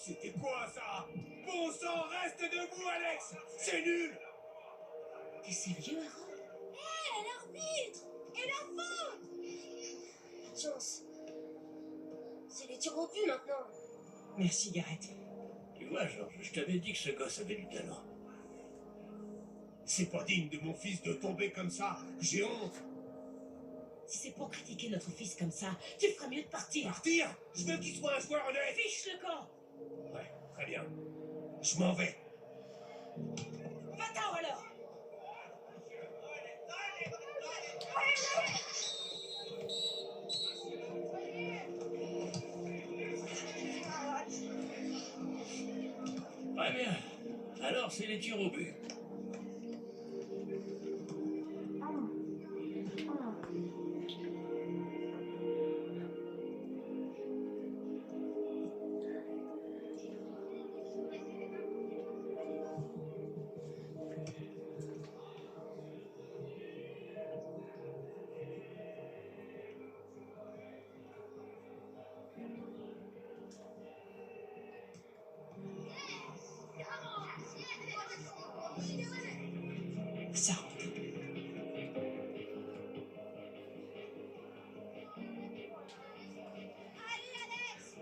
c'était quoi ça? Bon sang, reste debout, Alex! C'est nul! T'es sérieux, Harold? Hé, l'arbitre! Et la faute! Pas de chance. C'est les tirs au but maintenant. Merci, Gareth. Tu vois, Georges, je t'avais dit que ce gosse avait du talent. C'est pas digne de mon fils de tomber comme ça. J'ai honte. Si c'est pour critiquer notre fils comme ça, tu ferais mieux de partir. Partir? Je veux qu'il soit un joueur honnête. Fiche le camp! Ouais, très bien. Je m'en vais. Va-t'en alors! Très bien. Alors, c'est les tirs au but. Ça rentre. Allez, Alex!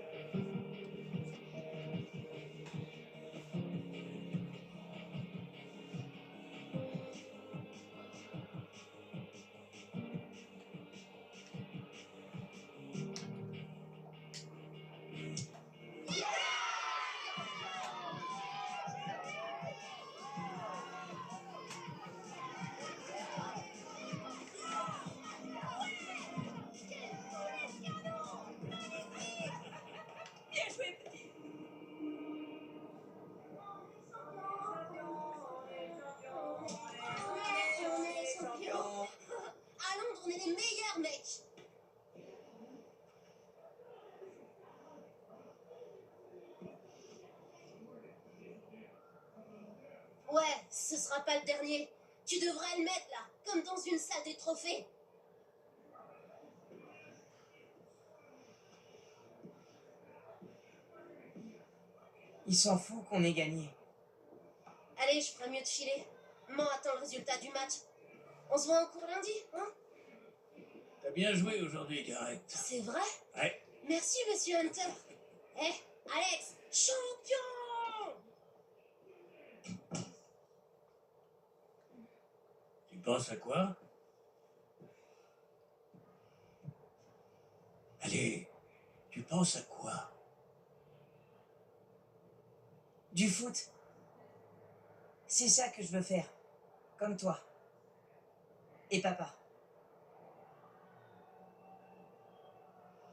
Bien joué, petit. On est les champions! À Londres, on est les meilleurs, mec! Ouais, ce sera pas le dernier. Tu devrais le mettre là, comme dans une salle des trophées. Il s'en fout qu'on ait gagné. Allez, je ferais mieux de filer. Maman attend le résultat du match. On se voit en cours lundi, hein? T'as bien joué aujourd'hui, Gareth. C'est vrai? Ouais. Merci, monsieur Hunter. Eh, Alex, champion! Tu penses à quoi? Allez, tu penses à quoi? Du foot. C'est ça que je veux faire. Comme toi. Et papa.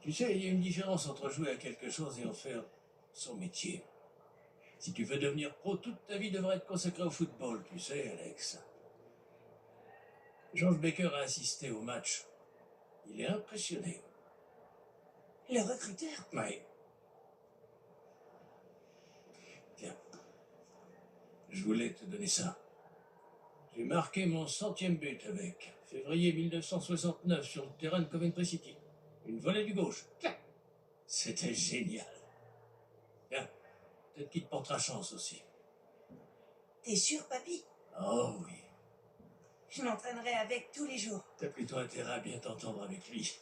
Tu sais, il y a une différence entre jouer à quelque chose et en faire son métier. Si tu veux devenir pro, toute ta vie devrait être consacrée au football, tu sais, Alex. George Baker a assisté au match. Il est impressionné. Le recruteur. Ouais. Tiens. Je voulais te donner ça. J'ai marqué mon 100e but avec. Février 1969 sur le terrain de Coventry City. Une volée du gauche. Clac. C'était génial. Tiens, peut-être qu'il te portera chance aussi. T'es sûr, papy? Oh oui. Je m'entraînerai avec tous les jours. T'as plutôt intérêt à bien t'entendre avec lui.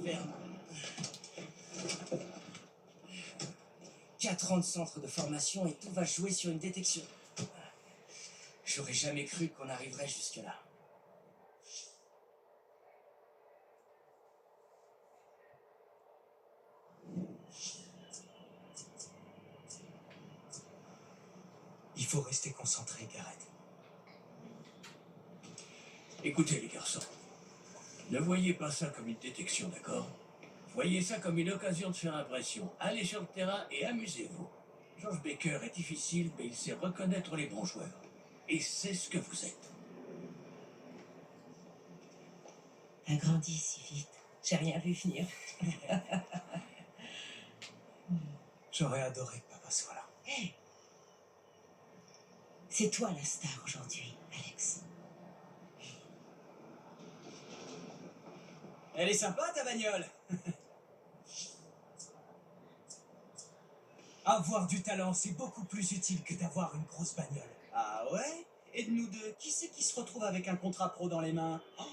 merde. 4 ans de centre de formation et tout va jouer sur une détection. J'aurais jamais cru qu'on arriverait jusque-là. Il faut rester concentré, Gareth. Écoutez, les garçons. Ne voyez pas ça comme une détection, d'accord? Voyez ça comme une occasion de faire impression. Allez sur le terrain et amusez-vous. George Baker est difficile, mais il sait reconnaître les bons joueurs. Et c'est ce que vous êtes. T'as grandi si vite. J'ai rien vu venir. J'aurais adoré que papa soit là. Hey, c'est toi la star aujourd'hui, Alex. Elle est sympa, ta bagnole. Avoir du talent, c'est beaucoup plus utile que d'avoir une grosse bagnole. Ah ouais? Et de nous deux, qui c'est qui se retrouve avec un contrat pro dans les mains? Oh,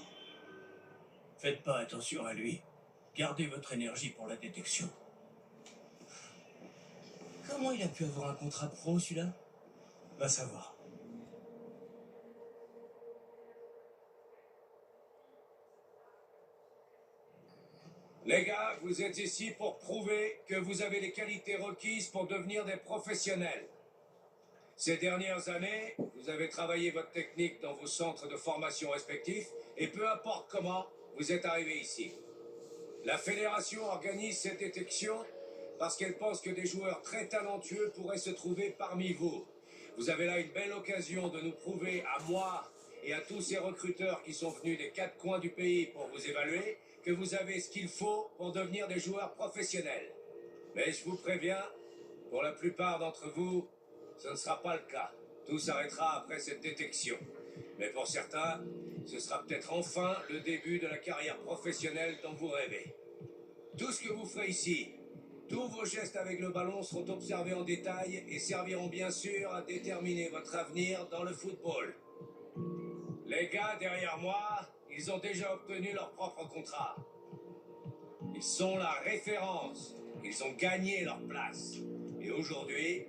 Faites pas attention à lui. Gardez votre énergie pour la détection. Comment il a pu avoir un contrat pro, celui-là? va savoir. Les gars, vous êtes ici pour prouver que vous avez les qualités requises pour devenir des professionnels. Ces dernières années, vous avez travaillé votre technique dans vos centres de formation respectifs et peu importe comment, vous êtes arrivés ici. La fédération organise cette détection parce qu'elle pense que des joueurs très talentueux pourraient se trouver parmi vous. Vous avez là une belle occasion de nous prouver à moi et à tous ces recruteurs qui sont venus des 4 coins du pays pour vous évaluer que vous avez ce qu'il faut pour devenir des joueurs professionnels. Mais je vous préviens, pour la plupart d'entre vous, ce ne sera pas le cas. Tout s'arrêtera après cette détection. Mais pour certains, ce sera peut-être enfin le début de la carrière professionnelle dont vous rêvez. Tout ce que vous ferez ici, tous vos gestes avec le ballon seront observés en détail et serviront bien sûr à déterminer votre avenir dans le football. Les gars derrière moi, ils ont déjà obtenu leur propre contrat. Ils sont la référence. Ils ont gagné leur place. Et aujourd'hui,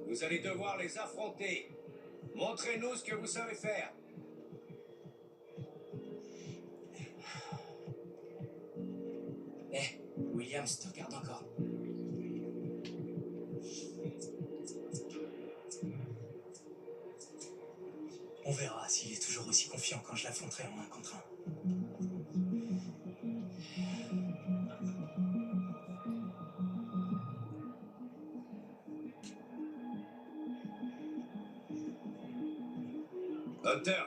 vous allez devoir les affronter. Montrez-nous ce que vous savez faire. Eh, Williams te regarde encore. On verra s'il est toujours aussi confiant quand je l'affronterai en 1 contre 1. Hunter,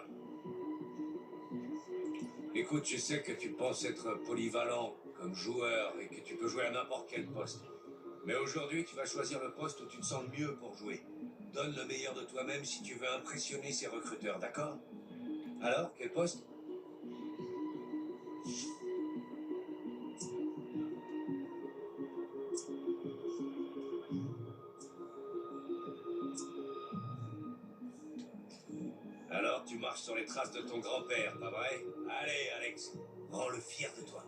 écoute, je sais que tu penses être polyvalent comme joueur et que tu peux jouer à n'importe quel poste. Mais aujourd'hui, tu vas choisir le poste où tu te sens le mieux pour jouer. Donne le meilleur de toi-même si tu veux impressionner ces recruteurs, d'accord? Alors, quel poste? Alors, tu marches sur les traces de ton grand-père, pas vrai? Allez, Alex, rends-le fier de toi.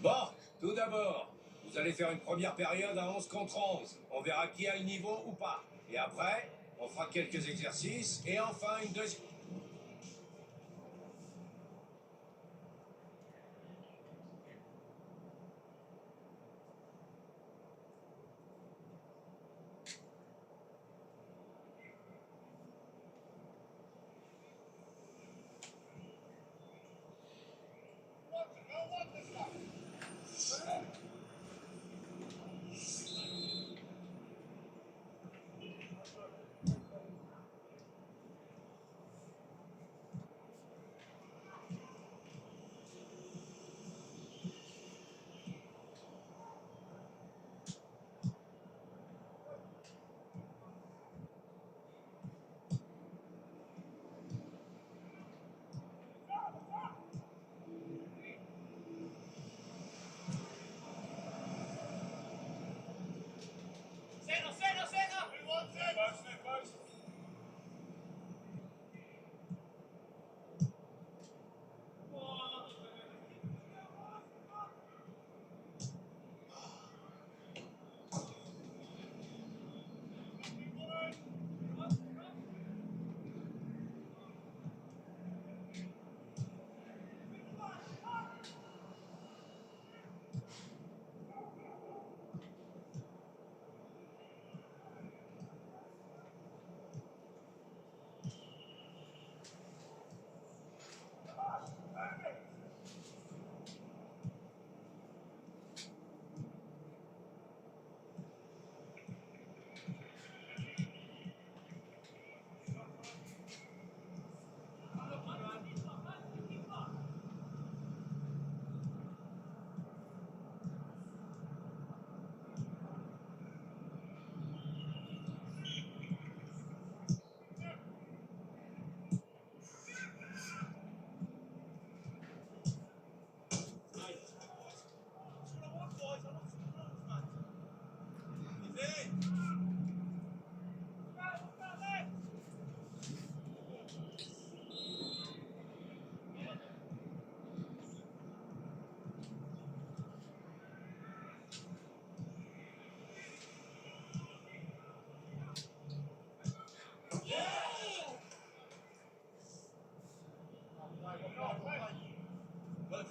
Bon, tout d'abord, vous allez faire une première période à 11 contre 11. On verra qui a le niveau ou pas. Et après, on fera quelques exercices et enfin une deuxième...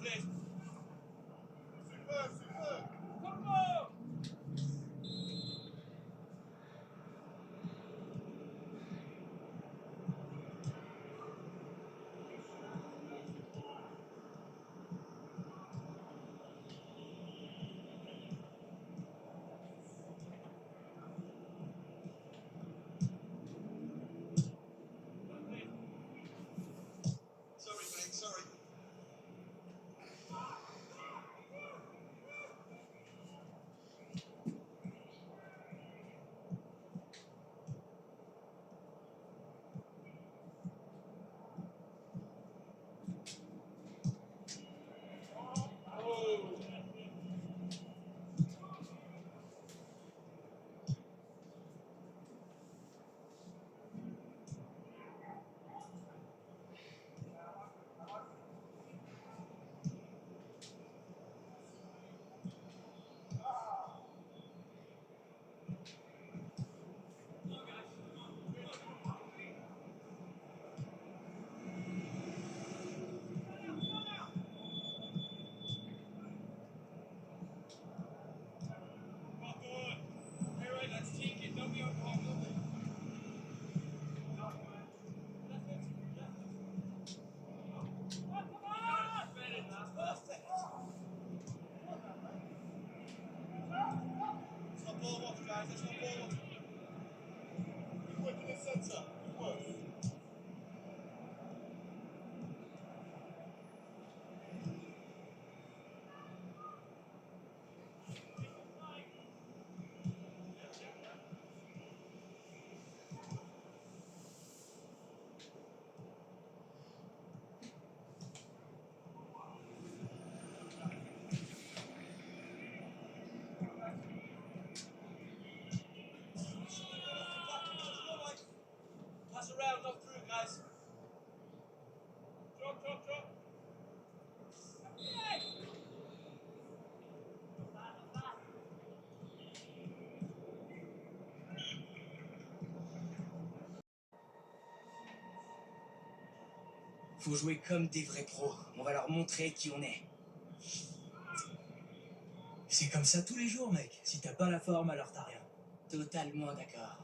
flèche. Pass around, not through, guys. Drop. Faut jouer comme des vrais pros. On va leur montrer qui on est. C'est comme ça tous les jours, mec. Si t'as pas la forme, alors t'as rien. Totalement d'accord.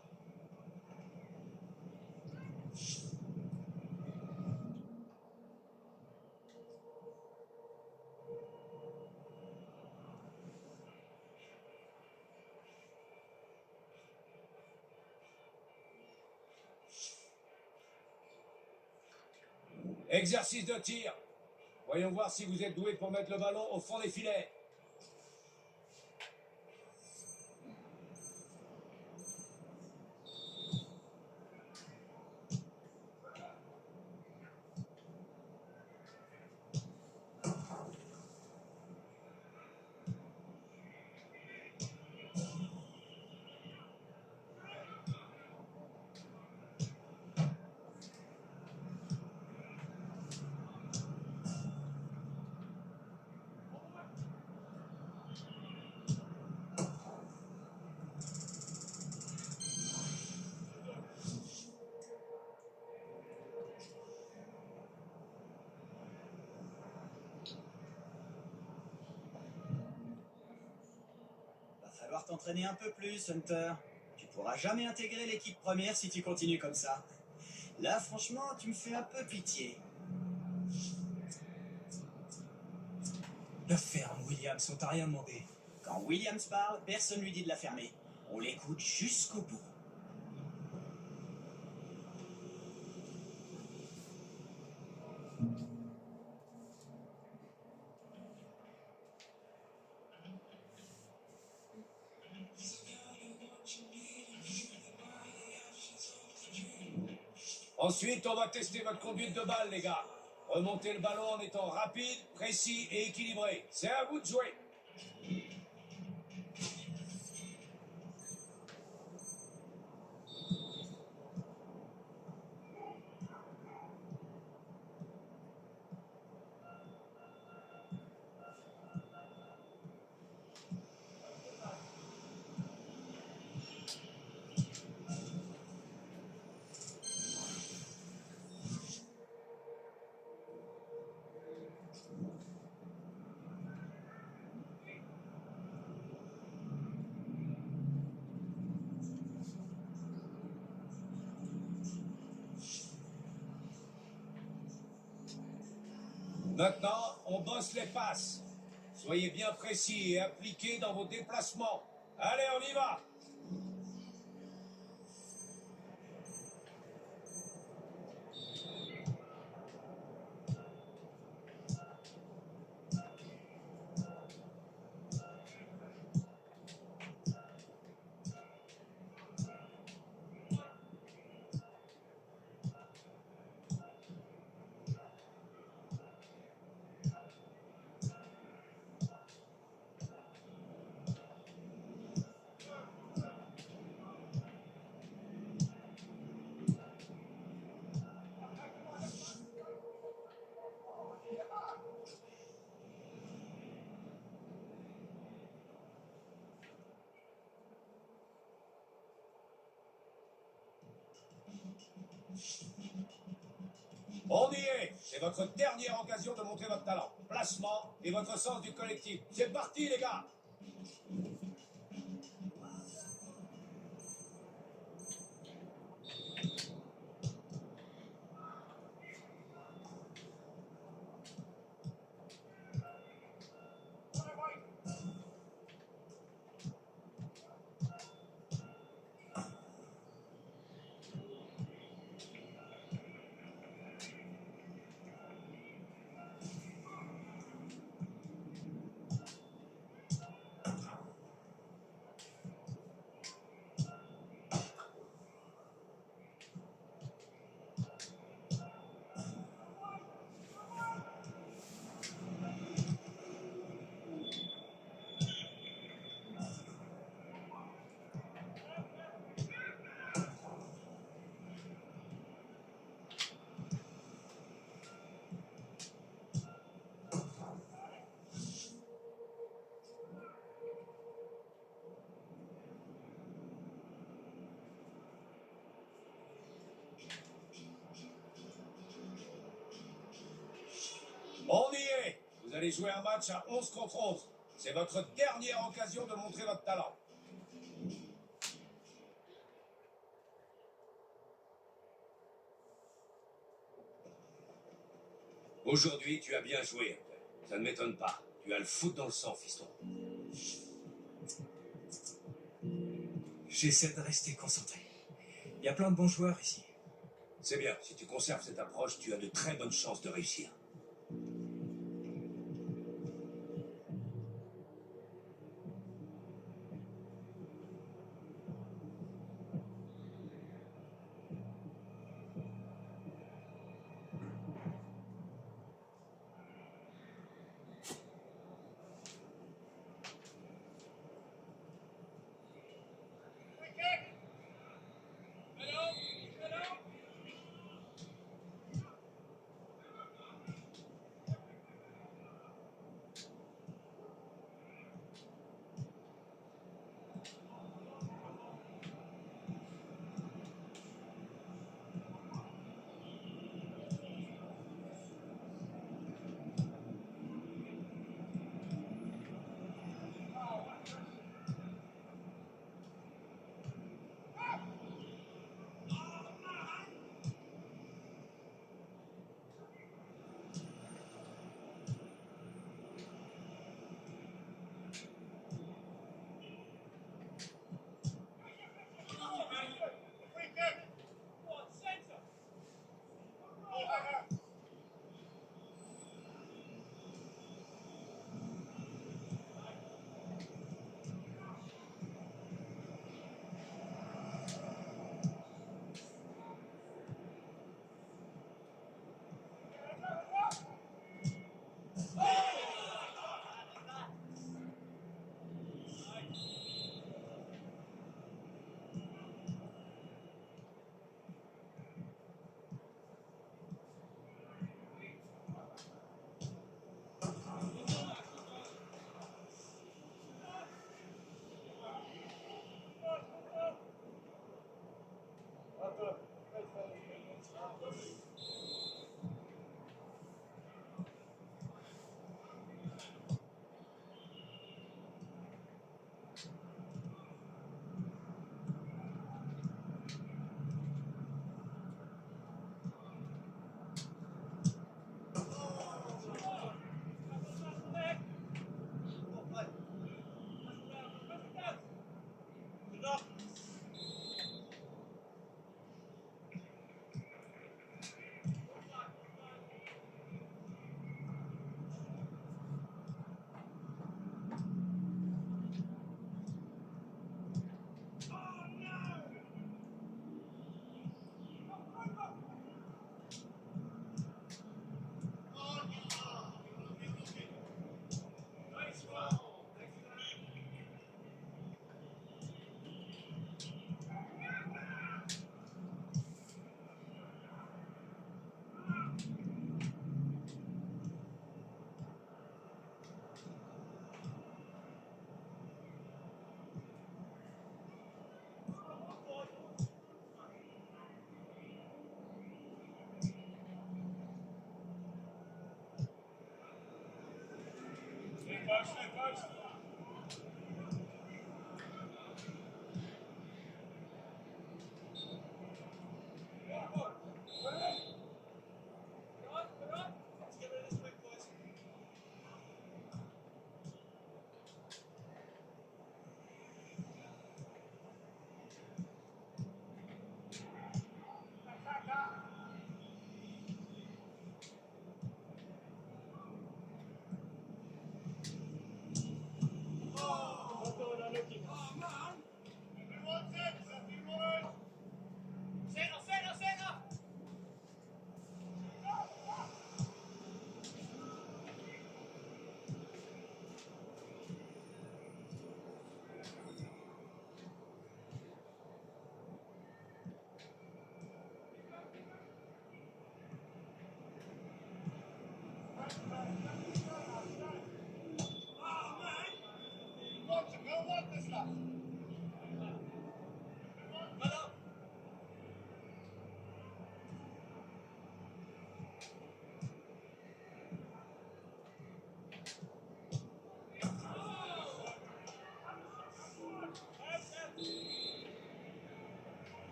Exercice de tir. Voyons voir si vous êtes doué pour mettre le ballon au fond des filets. Va falloir t'entraîner un peu plus, Hunter. Tu pourras jamais intégrer l'équipe première si tu continues comme ça. Là, franchement, tu me fais un peu pitié. La ferme, Williams, on t'a rien demandé. Quand Williams parle, personne lui dit de la fermer. On l'écoute jusqu'au bout. Ensuite, on va tester votre conduite de balle, les gars. Remontez le ballon en étant rapide, précis et équilibré. C'est à vous de jouer. Maintenant, on bosse les passes. Soyez bien précis et appliqués dans vos déplacements. Allez, on y va! On y est! C'est votre dernière occasion de montrer votre talent, placement et votre sens du collectif. C'est parti, les gars! On y est! Vous allez jouer un match à 11 contre 11. C'est votre dernière occasion de montrer votre talent. Aujourd'hui, tu as bien joué. Ça ne m'étonne pas. Tu as le foot dans le sang, fiston. J'essaie de rester concentré. Il y a plein de bons joueurs ici. C'est bien. Si tu conserves cette approche, tu as de très bonnes chances de réussir.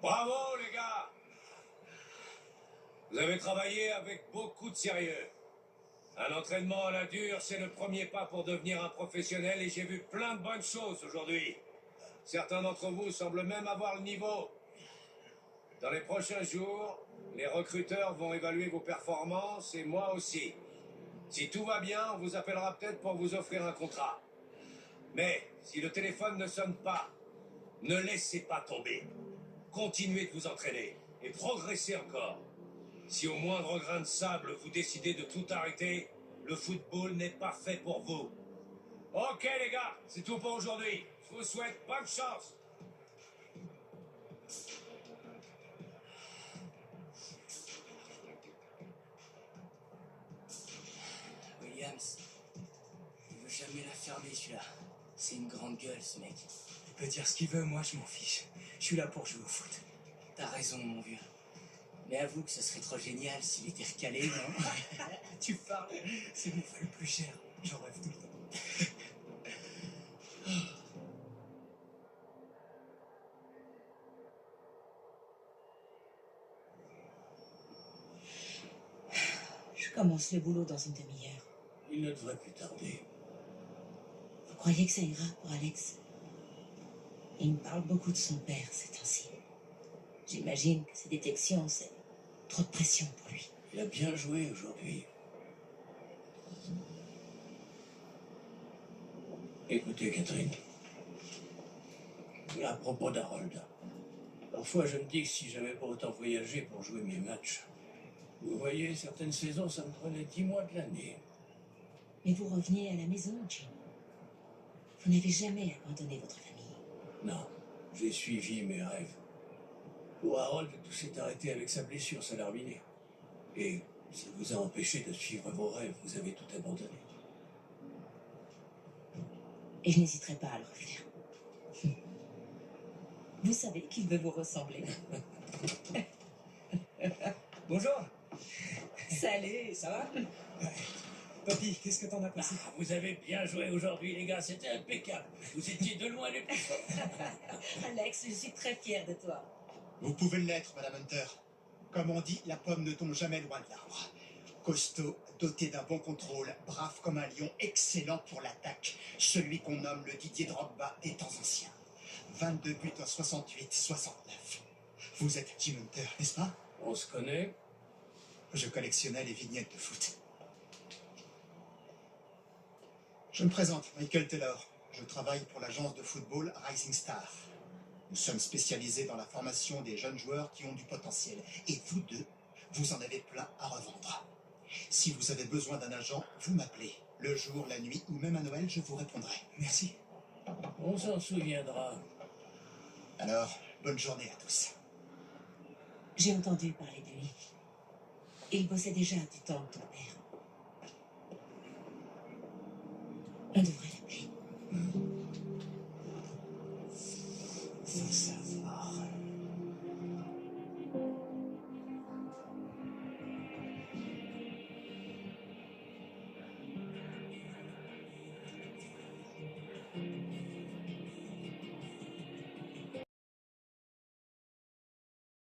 Bravo, les gars! Vous avez travaillé avec beaucoup de sérieux. Un entraînement à la dure, c'est le premier pas pour devenir un professionnel et j'ai vu plein de bonnes choses aujourd'hui. Certains d'entre vous semblent même avoir le niveau. Dans les prochains jours, les recruteurs vont évaluer vos performances et moi aussi. Si tout va bien, on vous appellera peut-être pour vous offrir un contrat. Mais si le téléphone ne sonne pas, ne laissez pas tomber. Continuez de vous entraîner et progressez encore. Si au moindre grain de sable vous décidez de tout arrêter, le football n'est pas fait pour vous. Ok les gars, c'est tout pour aujourd'hui. Je vous souhaite bonne chance. Williams, il veut jamais la fermer celui-là. C'est une grande gueule ce mec. Il peut dire ce qu'il veut, moi je m'en fiche. Je suis là pour jouer au foot. T'as raison mon vieux. Mais avoue que ce serait trop génial s'il était recalé, non? Tu parles, c'est mon fait le plus cher. J'en rêve tout le temps. Je commence le boulot dans une demi-heure. Il ne devrait plus tarder. Vous croyez que ça ira pour Alex? Il me parle beaucoup de son père ces temps-ci. J'imagine que ces détections, c'est trop de pression pour lui. Il a bien joué aujourd'hui. Écoutez, Catherine. À propos d'Harold. Parfois, je me dis que si j'avais pas autant voyagé pour jouer mes matchs, vous voyez, certaines saisons, ça me prenait 10 mois de l'année. Mais vous reveniez à la maison, Jim. Vous n'avez jamais abandonné votre famille. Non, J'ai suivi mes rêves. Pour Harold, tout s'est arrêté avec sa blessure, ça l'a ruiné. Et ça vous a empêché de suivre vos rêves, vous avez tout abandonné. Et je n'hésiterai pas à le refaire. Vous savez qu'il veut vous ressembler. Bonjour. Salut. Ça va? Papy, qu'est-ce que t'en as pensé? Ah, vous avez bien joué aujourd'hui, les gars, c'était impeccable. Vous étiez de loin les plus forts. Alex, je suis très fière de toi. Vous pouvez l'être, Madame Hunter. Comme on dit, la pomme ne tombe jamais loin de l'arbre. Costaud, doté d'un bon contrôle, brave comme un lion, excellent pour l'attaque. Celui qu'on nomme le Didier Drogba des temps anciens. 22 buts en 68-69. Vous êtes Jim Hunter, n'est-ce pas? On se connaît? Je collectionnais les vignettes de foot. Je me présente, Michael Taylor. Je travaille pour l'agence de football Rising Star. Nous sommes spécialisés dans la formation des jeunes joueurs qui ont du potentiel. Et vous deux, vous en avez plein à revendre. Si vous avez besoin d'un agent, vous m'appelez. Le jour, la nuit ou même à Noël, je vous répondrai. Merci. On s'en souviendra. Alors, bonne journée à tous. J'ai entendu parler de lui. Il bossait déjà du temps de ton père. On devrait